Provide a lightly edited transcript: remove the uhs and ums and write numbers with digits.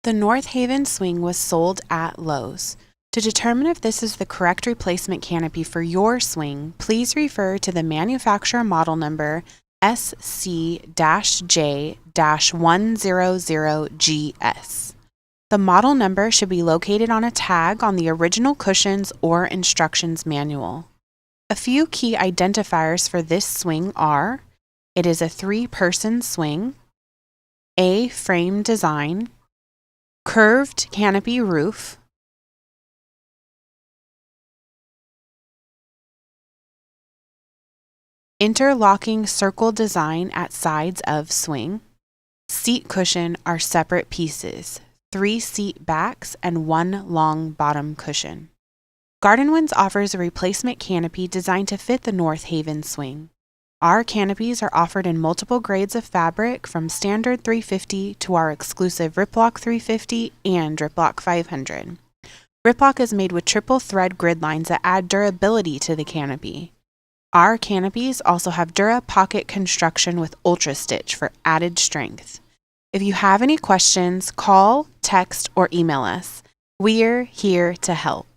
The North Haven swing was sold at Lowe's. To determine if this is the correct replacement canopy for your swing, please refer to the manufacturer model number SC-J-100GS. The model number should be located on a tag on the original cushions or instructions manual. A few key identifiers for this swing are: it is a 3-person swing, A-frame design, curved canopy roof, interlocking circle design at sides of swing. Seat cushion are separate pieces, 3 seat backs and 1 long bottom cushion. Garden Winds offers a replacement canopy designed to fit the North Haven swing. Our canopies are offered in multiple grades of fabric, from standard 350 to our exclusive Riplock 350 and Riplock 500. Riplock is made with triple thread grid lines that add durability to the canopy. Our canopies also have Dura pocket construction with Ultra Stitch for added strength. If you have any questions, call, text, or email us. We're here to help.